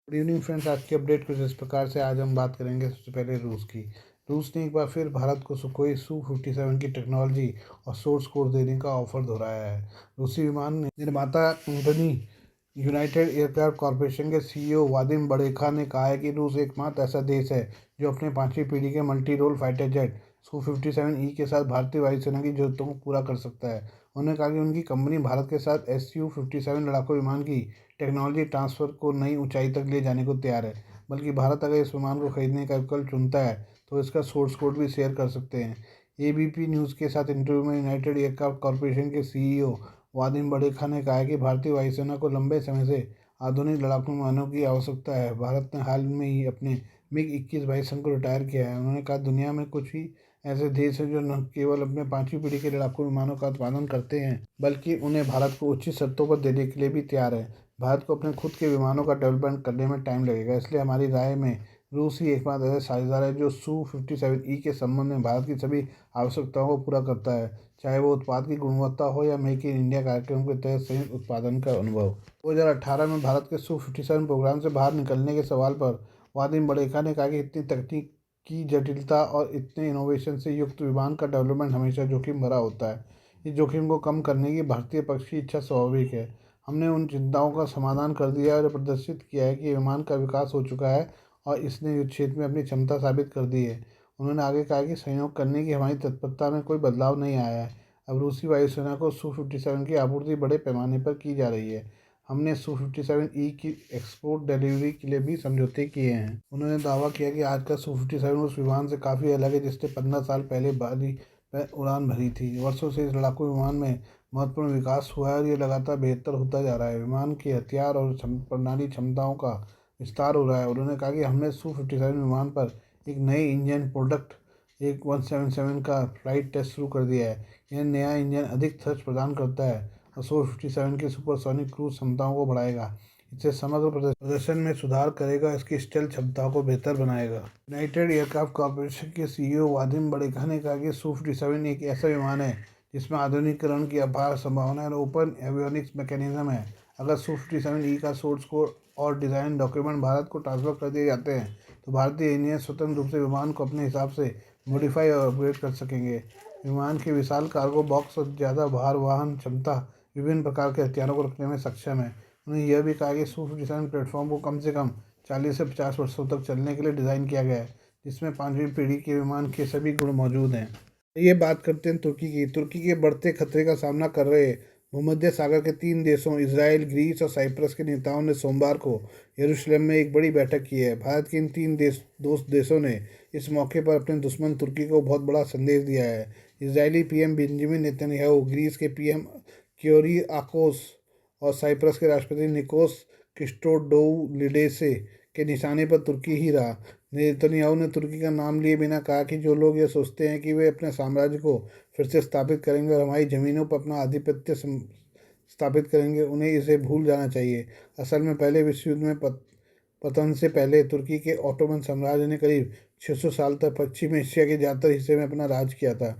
Good evening friends. आज की update कुछ इस प्रकार से। आज हम बात करेंगे सबसे पहले रूस की। रूस ने एक बार फिर भारत को सुखोई Su-57 की टेक्नोलॉजी और सोर्स कोड देने का ऑफर दोहराया है। रूसी विमान निर्माता कंपनी यूनाइटेड एयरक्राफ्ट कॉरपोरेशन के सीईओ वादिम बड़ेखा ने कहा है कि रूस एकमात्र ऐसा देश है जो अपने 5वीं पीढ़ी के multi role fighter jet Su-57E के साथ भारतीय वायुसेना की जरूरतों को पूरा कर सकता है। उन्होंने कहा कि उनकी कंपनी भारत के साथ Su-57 लड़ाकू विमान की टेक्नोलॉजी ट्रांसफ़र को नई ऊंचाई तक ले जाने को तैयार है। बल्कि भारत अगर इस विमान को खरीदने का विकल्प चुनता है तो इसका सोर्स कोड भी शेयर कर सकते हैं। एबीपी न्यूज़ के साथ इंटरव्यू में यूनाइटेड एयरक्राफ्ट कॉरपोरेशन के सीईओ वादिम बड़ेखा ने कहा कि भारतीय वायुसेना को लंबे समय से आधुनिक लड़ाकू विमानों की आवश्यकता है। भारत ने हाल में ही अपने MiG-21 वायुसेना को रिटायर किया है। उन्होंने कहा, दुनिया में कुछ ही ऐसे देश हैं जो न केवल अपने 5वीं पीढ़ी के लड़ाकू विमानों का उत्पादन करते हैं बल्कि उन्हें भारत को उचित शर्तों पर देने के लिए भी तैयार है। भारत को अपने खुद के विमानों का डेवलपमेंट करने में टाइम लगेगा, इसलिए हमारी राय में रूस ही एकमात्र ऐसा साझेदार है जो Su-57E के संबंध में भारत की सभी आवश्यकताओं को पूरा करता है, चाहे वो उत्पाद की गुणवत्ता हो या मेक इन इंडिया कार्यक्रम के तहत संयुक्त उत्पादन का अनुभव। 2018 में भारत के Su-57 प्रोग्राम से बाहर निकलने के सवाल पर वादिम बड़ेखा ने कहा कि इतनी तकनीक की जटिलता और इतने इनोवेशन से युक्त विमान का डेवलपमेंट हमेशा जोखिम भरा होता है। इस जोखिम को कम करने की भारतीय पक्ष की इच्छा स्वाभाविक है। हमने उन चिंताओं का समाधान कर दिया है और प्रदर्शित किया है कि विमान का विकास हो चुका है और इसने युद्ध क्षेत्र में अपनी क्षमता साबित कर दी है। उन्होंने आगे कहा कि सहयोग करने की हमारी तत्परता में कोई बदलाव नहीं आया है। अब रूसी वायुसेना को Su-57 की आपूर्ति बड़े पैमाने पर की जा रही है। हमने Su-57E की एक्सपोर्ट डिलीवरी के लिए भी समझौते किए हैं। उन्होंने दावा किया कि आज का Su-57 उस विमान से काफ़ी अलग है जिसने 15 साल पहले बारी उड़ान भरी थी। वर्षों से इस लड़ाकू विमान में महत्वपूर्ण विकास हुआ है और ये लगातार बेहतर होता जा रहा है। विमान के हथियार और प्रणाली क्षमताओं का विस्तार हो रहा है। उन्होंने कहा कि हमने Su-57 विमान पर एक नए इंजन प्रोडक्ट 177 का फ्लाइट टेस्ट शुरू कर दिया है। यह नया इंजन अधिक थ्रस्ट प्रदान करता है और Su-57 की सुपरसोनिक क्रूज क्षमताओं को बढ़ाएगा। इससे समग्र प्रदर्शन में सुधार करेगा, इसकी स्टेल्थ क्षमताओं को बेहतर बनाएगा। यूनाइटेड एयरक्राफ्ट कॉरपोरेशन के सीईओ वादिम बड़ेखा ने कहा कि Su-57 एक ऐसा विमान है जिसमें आधुनिकीकरण की अपार संभावना है और ओपन एवियोनिक्स मैकेनिज्म है। अगर Su-57E का सोर्स कोड और डिज़ाइन डॉक्यूमेंट भारत को ट्रांसफ़र कर दिए जाते हैं तो भारतीय इंजीनियर स्वतंत्र रूप से विमान को अपने हिसाब से मॉडिफाई और अपग्रेड कर सकेंगे। विमान के विशाल कार्गो बॉक्स और ज़्यादा भार वहन क्षमता विभिन्न प्रकार के हथियारों को रखने में सक्षम है। उन्होंने यह भी कहा कि Su-57 प्लेटफॉर्म को कम से कम 40 से 50 वर्षों तक चलने के लिए डिज़ाइन किया गया है, जिसमें 5वीं पीढ़ी के विमान के सभी गुण मौजूद हैं। ये बात करते हैं तुर्की की। तुर्की के बढ़ते खतरे का सामना कर रहे भूमध्य सागर के 3 देशों इजराइल, ग्रीस और साइप्रस के नेताओं ने सोमवार को यरूशलेम में एक बड़ी बैठक की है। भारत के इन 3 दोस्त देशों ने इस मौके पर अपने दुश्मन तुर्की को बहुत बड़ा संदेश दिया है। Israeli PM Benjamin Netanyahu, Greece के पीएम क्योरियाकोस और साइप्रस के राष्ट्रपति निकोस क्रिस्टोडोलिडेसे के निशाने पर तुर्की ही रहा। नेतन्याहू ने तुर्की का नाम लिए बिना कहा कि जो लोग ये सोचते हैं कि वे अपने साम्राज्य को फिर से स्थापित करेंगे और हमारी ज़मीनों पर अपना आधिपत्य स्थापित करेंगे, उन्हें इसे भूल जाना चाहिए। असल में पहले विश्व युद्ध में पतन से पहले तुर्की के ऑटोमन साम्राज्य ने करीब 600 साल तक पश्चिम एशिया के ज़्यादातर हिस्से में अपना राज किया था।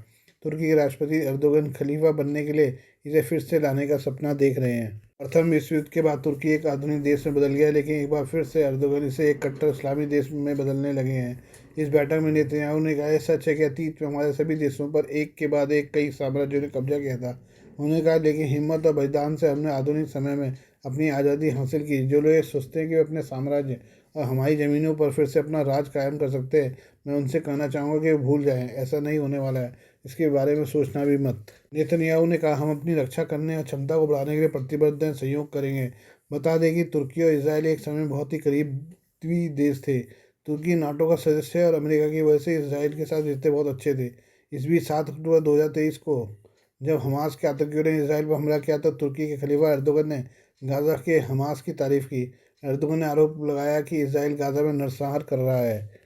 तुर्की के राष्ट्रपति एर्दोगन खलीफा बनने के लिए इसे फिर से लाने का सपना देख रहे हैं। प्रथम विश्व युद्ध के बाद तुर्की एक आधुनिक देश में बदल गया, लेकिन एक बार फिर से एर्दोगन इसे एक कट्टर इस्लामी देश में बदलने लगे हैं। इस बैठक में नेतन्याहू ने कहा, सच है कि अतीत में हमारे सभी देशों पर एक के बाद एक कई साम्राज्यों ने कब्जा किया था। उन्होंने कहा, लेकिन हिम्मत और बलिदान से हमने आधुनिक समय में अपनी आज़ादी हासिल की। जो लोग ये सोचते हैं कि वे अपने साम्राज्य और हमारी ज़मीनों पर फिर से अपना राज कायम कर सकते हैं, मैं उनसे कहना चाहूँगा कि वे भूल जाएं, ऐसा नहीं होने वाला है। इसके बारे में सोचना भी मत। नेतन्याहू ने कहा, हम अपनी रक्षा करने और क्षमता को बढ़ाने के लिए प्रतिबद्ध हैं, सहयोग करेंगे। बता दें कि तुर्की और इसराइल एक समय बहुत ही करीबी देश थे। तुर्की नाटो का सदस्य है और अमेरिका की वजह से इसराइल के साथ रिश्ते बहुत अच्छे थे। इस बीच 7 अक्टूबर 2023 को जब हमास के आतंकियों ने इसराइल पर हमला किया तो तुर्की के खलीफा एर्दोगन ने गाज़ा के हमास की तारीफ की। एर्दोगन ने आरोप लगाया कि इसराइल गाज़ा में नरसंहार कर रहा है।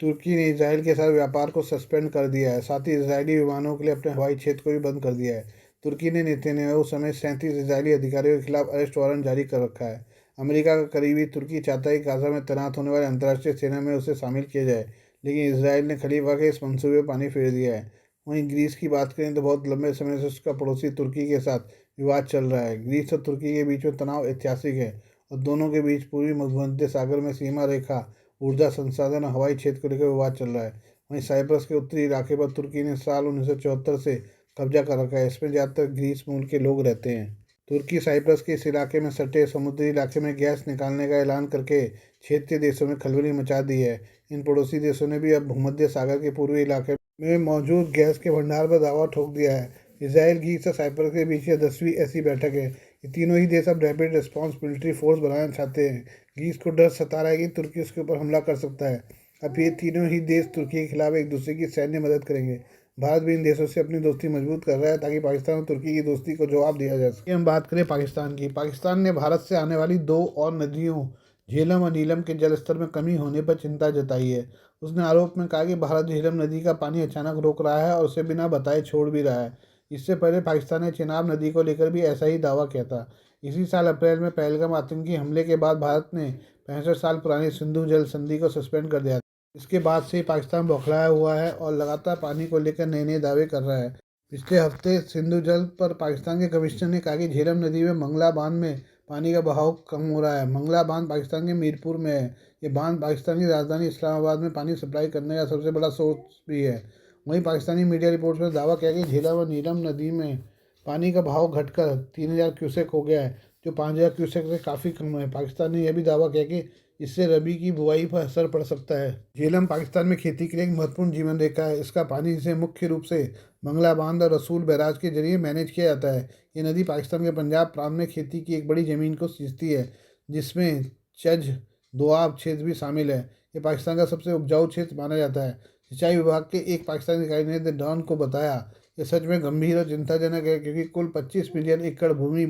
तुर्की ने इसराइल के साथ व्यापार को सस्पेंड कर दिया है, साथ ही इजरायली विमानों के लिए अपने हवाई क्षेत्र को भी बंद कर दिया है। तुर्की ने नेतन्याहू समेत 37 इजरायली अधिकारियों के खिलाफ अरेस्ट वारंट जारी कर रखा है। अमेरिका का करीबी तुर्की चाहता है कि गाज़ा में तैनात होने वाले अंतर्राष्ट्रीय सेना में उसे शामिल किया जाए, लेकिन इसराइल ने खलीफा के इस मंसूबे पर पानी फेर दिया है। वहीं ग्रीस की बात करें तो बहुत लंबे समय से उसका पड़ोसी तुर्की के साथ विवाद चल रहा है। ग्रीस और तुर्की के बीच में तनाव ऐतिहासिक है और दोनों के बीच पूर्वी भूमध्य सागर में सीमा रेखा, ऊर्जा संसाधन और हवाई क्षेत्र को लेकर विवाद चल रहा है। वहीं साइप्रस के उत्तरी इलाके पर तुर्की ने साल 1974 से कब्जा कर रखा है। इसमें ज़्यादातर ग्रीस मूल के लोग रहते हैं। तुर्की साइप्रस के इस इलाके में सटे समुद्री इलाके में गैस निकालने का ऐलान करके क्षेत्रीय देशों में खलबली मचा दी है। इन पड़ोसी देशों ने भी अब भूमध्य सागर के पूर्वी इलाके में मौजूद गैस के भंडार पर दावा ठोक दिया है। इसराइल, ग्रीस और साइप्रस के बीच यह 10वीं ऐसी बैठक है। ये तीनों ही देश अब रैपिड रिस्पॉन्स मिलिट्री फोर्स बनाना चाहते हैं। ग्रीस को डर सता रहा है कि तुर्की उसके ऊपर हमला कर सकता है। अब ये तीनों ही देश तुर्की के खिलाफ एक दूसरे की सैन्य मदद करेंगे। भारत भी इन देशों से अपनी दोस्ती मजबूत कर रहा है ताकि पाकिस्तान और तुर्की की दोस्ती को जवाब दिया जा सके। हम बात करें पाकिस्तान की। पाकिस्तान ने भारत से आने वाली 2 और नदियों झेलम और नीलम के जलस्तर में कमी होने पर चिंता जताई है। उसने आरोप में कहा कि भारत झेलम नदी का पानी अचानक रोक रहा है और उसे बिना बताए छोड़ भी रहा है। इससे पहले पाकिस्तान ने चिनाब नदी को लेकर भी ऐसा ही दावा किया था। इसी साल अप्रैल में पहलगाम आतंकी हमले के बाद भारत ने 65 साल पुरानी सिंधु जल संधि को सस्पेंड कर दिया। इसके बाद से ही पाकिस्तान बौखलाया हुआ है और लगातार पानी को लेकर नए नए दावे कर रहा है। पिछले हफ्ते सिंधु जल पर पाकिस्तान के कमिश्नर ने कहा कि झेलम नदी में मंगला बांध में पानी का बहाव कम हो रहा है। मंगला बांध पाकिस्तान के मीरपुर में है। ये बांध पाकिस्तान की राजधानी इस्लामाबाद में पानी सप्लाई करने का सबसे बड़ा सोर्स भी है। वहीं पाकिस्तानी मीडिया रिपोर्ट्स में दावा किया कि झेलम और नीलम नदी में पानी का बहाव घटकर 3000 क्यूसेक हो गया है, जो 5000 क्यूसेक से काफ़ी कम है। पाकिस्तान ने यह भी दावा किया कि इससे रबी की बुआई पर असर पड़ सकता है। झेलम पाकिस्तान में खेती के लिए एक महत्वपूर्ण जीवन रेखा है। इसका पानी इसे मुख्य रूप से मंगला बांध और रसूल बैराज के जरिए मैनेज किया जाता है। ये नदी पाकिस्तान के पंजाब प्रांत में खेती की एक बड़ी ज़मीन को सींचती है, जिसमें चज दोआब क्षेत्र भी शामिल है। ये पाकिस्तान का सबसे उपजाऊ क्षेत्र माना जाता है। सिंचाई विभाग के एक पाकिस्तानी अधिकारी ने द डॉन को बताया, ये सच में गंभीर और चिंताजनक है, क्योंकि कुल 25 मिलियन एकड़ भूमि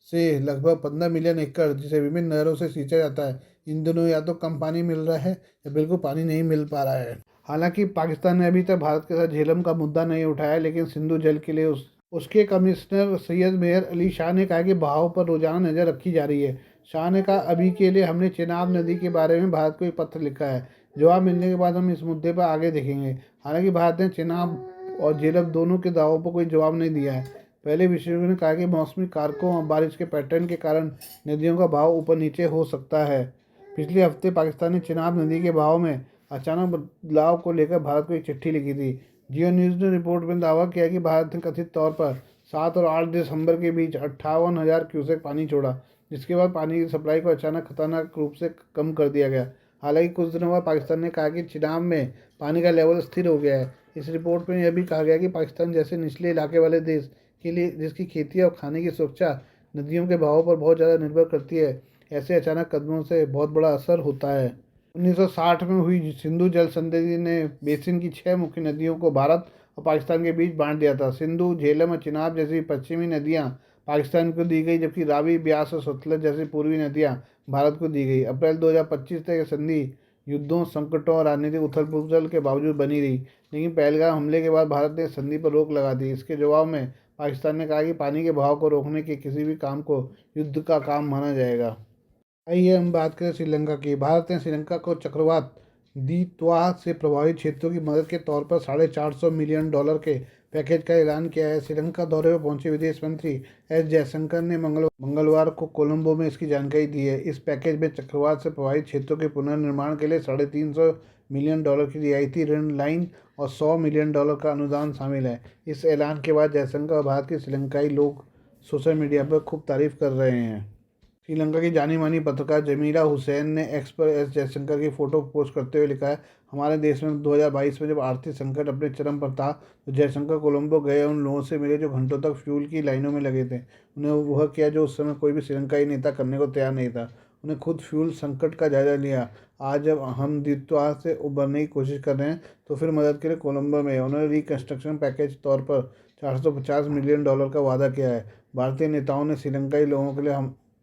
से लगभग 15 मिलियन एकड़ जिसे विभिन्न नहरों से सींचा जाता है, इन दिनों या तो कम पानी मिल रहा है या बिल्कुल पानी नहीं मिल पा रहा है। हालांकि पाकिस्तान ने अभी तक भारत के साथ झेलम का मुद्दा नहीं उठाया, लेकिन सिंधु जल के लिए उसके कमिश्नर सैयद मेहर अली शाह ने कहा कि बहाव पर रोजाना नज़र रखी जा रही है। शाह ने कहा, अभी के लिए हमने चिनाब नदी के बारे में भारत को एक पत्र लिखा है। जवाब मिलने के बाद हम इस मुद्दे पर आगे देखेंगे। हालांकि भारत ने चिनाब और झेलम दोनों के दावों पर कोई जवाब नहीं दिया है। पहले विशेषज्ञों ने कहा कि मौसमी कारकों और बारिश के पैटर्न के कारण नदियों का बहाव ऊपर नीचे हो सकता है। पिछले हफ्ते पाकिस्तान ने चिनाब नदी के बहाव में अचानक बदलाव को लेकर भारत को एक चिट्ठी लिखी थी। जियो न्यूज़ ने रिपोर्ट में दावा किया कि भारत ने कथित तौर पर 7 और 8 दिसंबर के बीच 58,000 क्यूसेक पानी छोड़ा, जिसके बाद पानी की सप्लाई को अचानक खतरनाक रूप से कम कर दिया गया। हालांकि कुछ दिनों बाद पाकिस्तान ने कहा कि चिनाब में पानी का लेवल स्थिर हो गया है। इस रिपोर्ट में यह भी कहा गया कि पाकिस्तान जैसे निचले इलाके वाले देश के लिए, जिसकी खेती और खाने की सुरक्षा नदियों के बहाव पर बहुत ज़्यादा निर्भर करती है, ऐसे अचानक कदमों से बहुत बड़ा असर होता है। 1960 में हुई सिंधु जल संधि ने बेसिन की 6 मुख्य नदियों को भारत और पाकिस्तान के बीच बांट दिया था। सिंधु, झेलम और चिनाब जैसी पश्चिमी नदियां पाकिस्तान को दी गई, जबकि रावी, ब्यास और सतलज जैसी पूर्वी नदियां भारत को दी गई। अप्रैल 2025 तक यह संधि युद्धों, संकटों और राजनीतिक उथल पुथल के बावजूद बनी रही, लेकिन पहलगाम हमले के बाद भारत ने संधि पर रोक लगा दी। इसके जवाब में पाकिस्तान ने कहा कि पानी के बहाव को रोकने के किसी भी काम को युद्ध का काम माना जाएगा। आइए हम बात करें श्रीलंका की। भारत ने श्रीलंका को चक्रवात दितवाह से प्रभावित क्षेत्रों की मदद के तौर पर $450 मिलियन के पैकेज का ऐलान किया है। श्रीलंका दौरे पर पहुंचे विदेश मंत्री एस जयशंकर ने मंगलवार को कोलंबो में इसकी जानकारी दी है। इस पैकेज में चक्रवात से प्रभावित क्षेत्रों के पुनर्निर्माण के लिए $350 मिलियन की रियायती ऋण लाइन और $100 मिलियन का अनुदान शामिल है। इस ऐलान के बाद जयशंकर और भारत के श्रीलंकाई लोग सोशल मीडिया पर खूब तारीफ कर रहे हैं। श्रीलंका की जानी मानी पत्रकार जमीला हुसैन ने एक्स पर एस जयशंकर की फोटो पोस्ट करते हुए लिखा है, हमारे देश में 2022 में जब आर्थिक संकट अपने चरम पर था तो जयशंकर कोलंबो गए और उन लोगों से मिले जो घंटों तक फ्यूल की लाइनों में लगे थे। उन्हें वह किया जो उस समय कोई भी श्रीलंकाई नेता करने को तैयार नहीं था। उन्हें खुद फ्यूल संकट का जायजा लिया। आज जब हम द्वीतवाह से उबरने की कोशिश कर रहे हैं तो फिर मदद के लिए कोलंबो में उन्होंने रिकन्स्ट्रक्शन पैकेज तौर पर $450 मिलियन का वादा किया है। भारतीय नेताओं ने श्रीलंकाई लोगों के लिए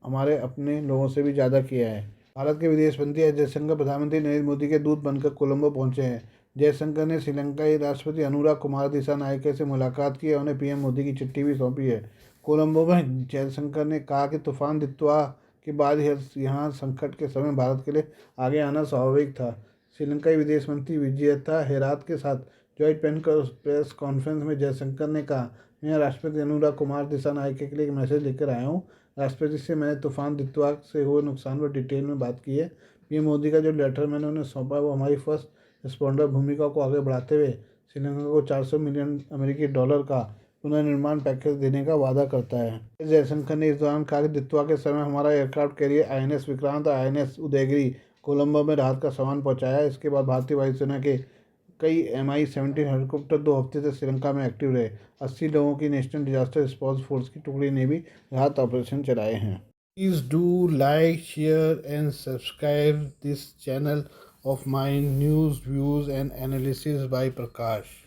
हमारे अपने लोगों से भी ज़्यादा किया है। भारत के विदेश मंत्री एस जयशंकर प्रधानमंत्री नरेंद्र मोदी के दूत बनकर कोलंबो पहुंचे हैं। जयशंकर ने श्रीलंकाई राष्ट्रपति अनुराग कुमार दिसानायके से मुलाकात की और उन्हें पीएम मोदी की चिट्ठी भी सौंपी है। कोलंबो में जयशंकर ने कहा कि तूफान दितवाह के बाद यहाँ संकट के समय भारत के लिए आगे आना स्वाभाविक था। श्रीलंकाई विदेश मंत्री विजयता हेरात के साथ जॉइंट प्रेस कॉन्फ्रेंस में जयशंकर ने कहा, मैं राष्ट्रपति अनुराग कुमार दिसानायके के लिए एक मैसेज लेकर आया हूँ। राष्ट्रपति से मैंने तूफान दित्वा से हुए नुकसान पर डिटेल में बात की है। पीएम मोदी का जो लेटर मैंने उन्हें सौंपा वो हमारी फर्स्ट रिस्पॉन्डर भूमिका को आगे बढ़ाते हुए श्रीलंका को 400 मिलियन अमेरिकी डॉलर का पुनर्निर्माण पैकेज देने का वादा करता है। जयशंकर ने इस दौरान कहा कि दित्वा के समय हमारा एयरक्राफ्ट कैरियर INS विक्रांत और INS उदयगिरी कोलंबो में राहत का सामान पहुंचाया। इसके बाद भारतीय वायुसेना के कई MI-17 हेलीकॉप्टर 2 हफ्ते से श्रीलंका में एक्टिव रहे। 80 लोगों की नेशनल डिजास्टर रिस्पॉन्स फोर्स की टुकड़ी ने भी राहत ऑपरेशन चलाए हैं। Please do like share and subscribe this channel of my news, views and analysis by Prakash.